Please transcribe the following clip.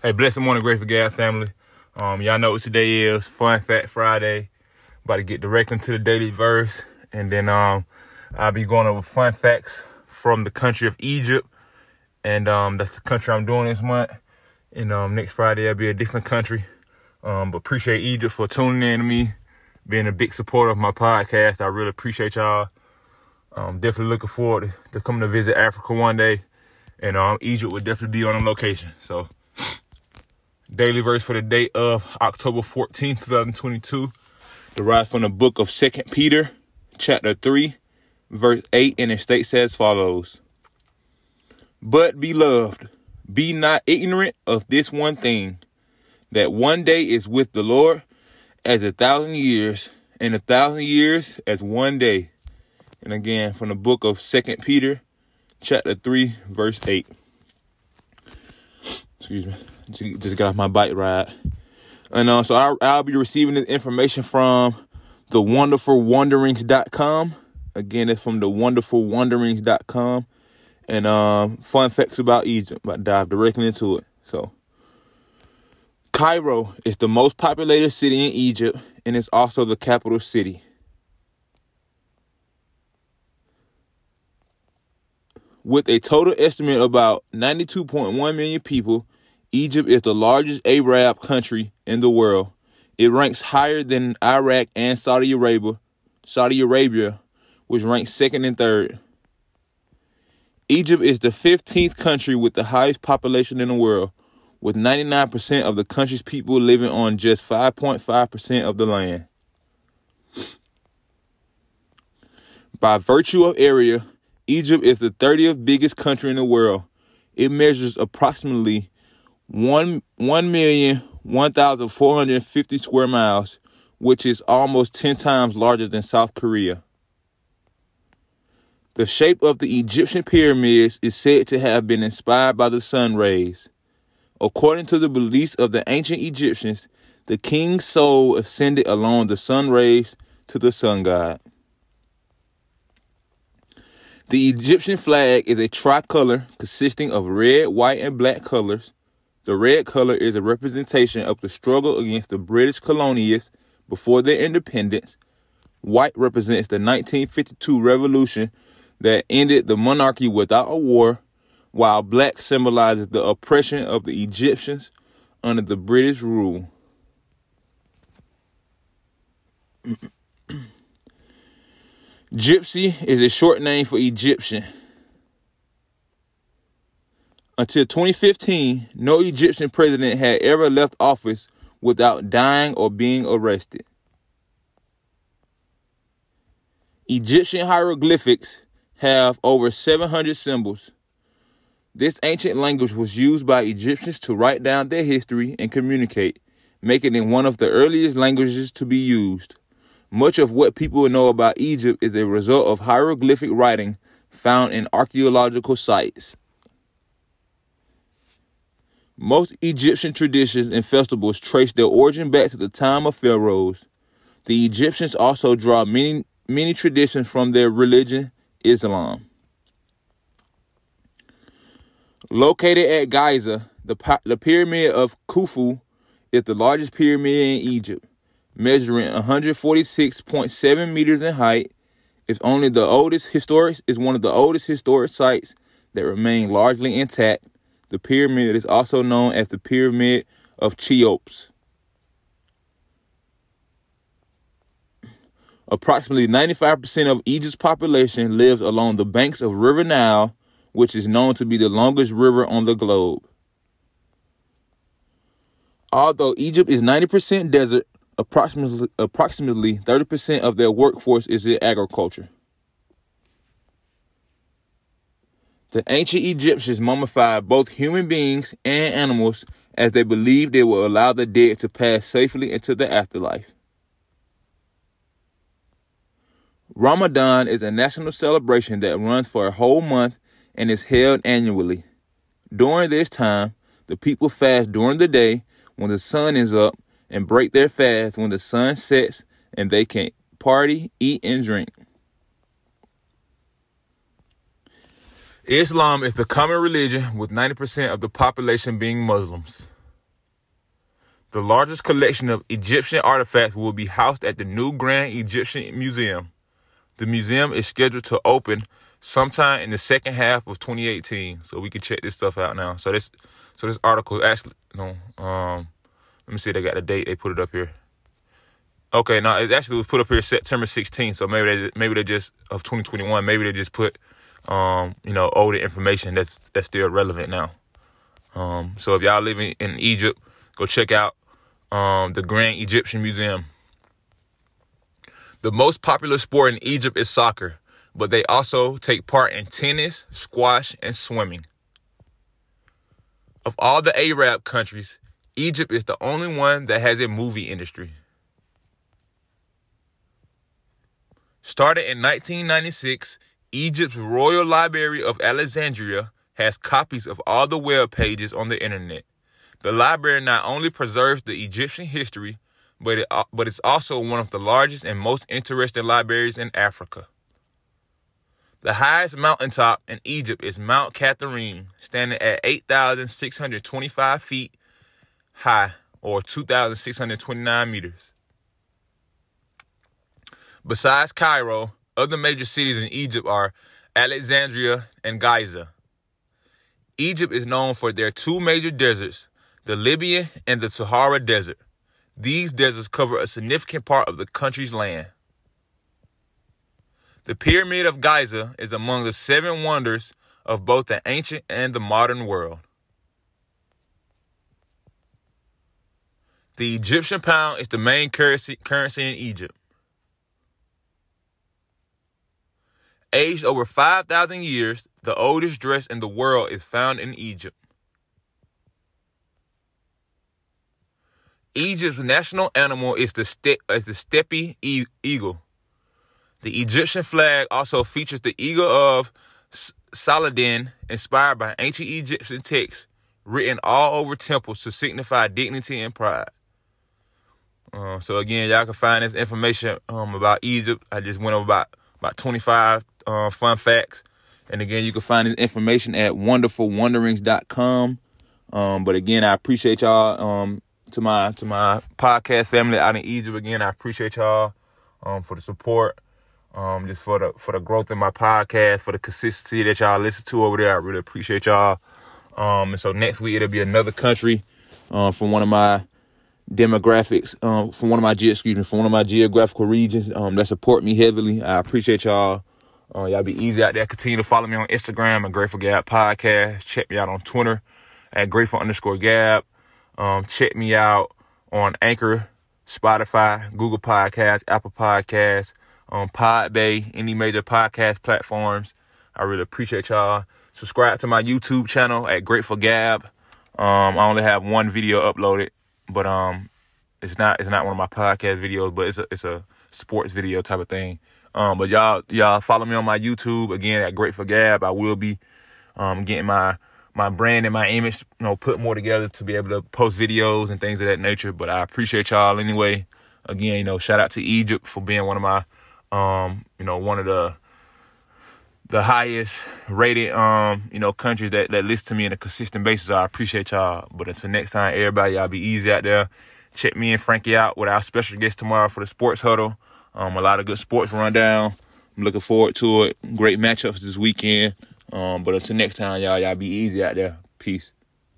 Hey, blessed morning, Grateful Gab family. Y'all know what today is, Fun Fact Friday. About to get direct into the daily verse. And then I'll be going over fun facts from the country of Egypt. And that's the country I'm doing this month. And next Friday, I'll be a different country. But appreciate Egypt for tuning in to me, being a big supporter of my podcast. I really appreciate y'all. Definitely looking forward to coming to visit Africa one day. And Egypt would definitely be on a location. So, daily verse for the day of October 14th, 2022, derived from the book of 2 Peter, chapter 3, verse 8, and it states as follows. But, beloved, be not ignorant of this one thing, that one day is with the Lord as 1,000 years, and 1,000 years as one day. And again, from the book of 2 Peter, chapter 3, verse 8. Excuse me. Just got off my bike ride. And so I'll be receiving this information from thewonderfulwanderings.com. Again, it's from thewonderfulwanderings.com. And fun facts about Egypt. About to dive directly into it. So, Cairo is the most populated city in Egypt, and it's also the capital city. With a total estimate of about 92.1 million people, Egypt is the largest Arab country in the world. It ranks higher than Iraq and Saudi Arabia, which ranks second and third. Egypt is the 15th country with the highest population in the world, with 99% of the country's people living on just 5.5% of the land. By virtue of area, Egypt is the 30th biggest country in the world. It measures approximately 1,001,450 square miles, which is almost 10 times larger than South Korea. The shape of the Egyptian pyramids is said to have been inspired by the sun rays. According to the beliefs of the ancient Egyptians, the king's soul ascended along the sun rays to the sun god. The Egyptian flag is a tricolor consisting of red, white, and black colors. The red color is a representation of the struggle against the British colonialists before their independence. White represents the 1952 revolution that ended the monarchy without a war, while black symbolizes the oppression of the Egyptians under the British rule. Gypsy is a short name for Egyptian. Until 2015, no Egyptian president had ever left office without dying or being arrested. Egyptian hieroglyphics have over 700 symbols. This ancient language was used by Egyptians to write down their history and communicate, making it one of the earliest languages to be used. Much of what people know about Egypt is a result of hieroglyphic writing found in archaeological sites. Most Egyptian traditions and festivals trace their origin back to the time of pharaohs. The Egyptians also draw many traditions from their religion, Islam. Located at Giza, the pyramid of Khufu is the largest pyramid in Egypt, measuring 146.7 meters in height. It's one of the oldest historic sites that remain largely intact. The pyramid is also known as the Pyramid of Cheops. Approximately 95% of Egypt's population lives along the banks of River Nile, which is known to be the longest river on the globe. Although Egypt is 90% desert, approximately 30% of their workforce is in agriculture. The ancient Egyptians mummified both human beings and animals as they believed they would allow the dead to pass safely into the afterlife. Ramadan is a national celebration that runs for a whole month and is held annually. During this time, the people fast during the day when the sun is up and break their fast when the sun sets, and they can party, eat, and drink. Islam is the common religion with 90% of the population being Muslims. The largest collection of Egyptian artifacts will be housed at the new Grand Egyptian Museum. The museum is scheduled to open sometime in the second half of 2018. So we can check this stuff out now. So this article actually, let me see, they got the date, they put it up here. Okay, no, it actually was put up here September 16th. So maybe they just of 2021. Maybe they just put older information that's still relevant now. So if y'all living in Egypt, go check out the Grand Egyptian Museum. The most popular sport in Egypt is soccer, but they also take part in tennis, squash, and swimming. Of all the Arab countries, Egypt is the only one that has a movie industry. Started in 1996, Egypt's Royal Library of Alexandria has copies of all the web pages on the internet. The library not only preserves the Egyptian history, but it's also one of the largest and most interesting libraries in Africa. The highest mountaintop in Egypt is Mount Catherine, standing at 8,625 feet high, or 2,629 meters. Besides Cairo, other major cities in Egypt are Alexandria and Giza. Egypt is known for their two major deserts, the Libyan and the Sahara Desert. These deserts cover a significant part of the country's land. The Pyramid of Giza is among the 7 wonders of both the ancient and the modern world. The Egyptian pound is the main currency in Egypt. Aged over 5,000 years, the oldest dress in the world is found in Egypt. Egypt's national animal is the steppe eagle. The Egyptian flag also features the eagle of Saladin, inspired by ancient Egyptian texts written all over temples to signify dignity and pride. So again, y'all can find this information about Egypt. I just went over about 25 fun facts. And again, you can find this information at wonderfulwanderings.com. But again, I appreciate y'all. To my podcast family out in Egypt, again, I appreciate y'all for the support, just for the growth in my podcast, for the consistency that y'all listen to over there. I really appreciate y'all. And so next week it'll be another country from one of my demographics, from one of my geographical regions that support me heavily. I appreciate y'all. Y'all be easy out there. Continue to follow me on Instagram at Grateful Gab Podcast. Check me out on Twitter at Grateful_Gab. Check me out on Anchor, Spotify, Google Podcasts, Apple Podcasts, Podbay, any major podcast platforms. I really appreciate y'all. Subscribe to my YouTube channel at Grateful Gab. I only have one video uploaded, but it's not one of my podcast videos, but it's a sports video type of thing. But y'all follow me on my YouTube again at Grateful Gab. I will be getting my brand and my image, put more together to be able to post videos and things of that nature. But I appreciate y'all anyway. Again, shout out to Egypt for being one of my, one of the highest rated, countries that listen to me on a consistent basis. I appreciate y'all. But until next time, everybody, y'all be easy out there. Check me and Frankie out with our special guest tomorrow for the Sports Huddle. A lot of good sports rundown. I'm looking forward to it. Great matchups this weekend. But until next time, y'all be easy out there. Peace.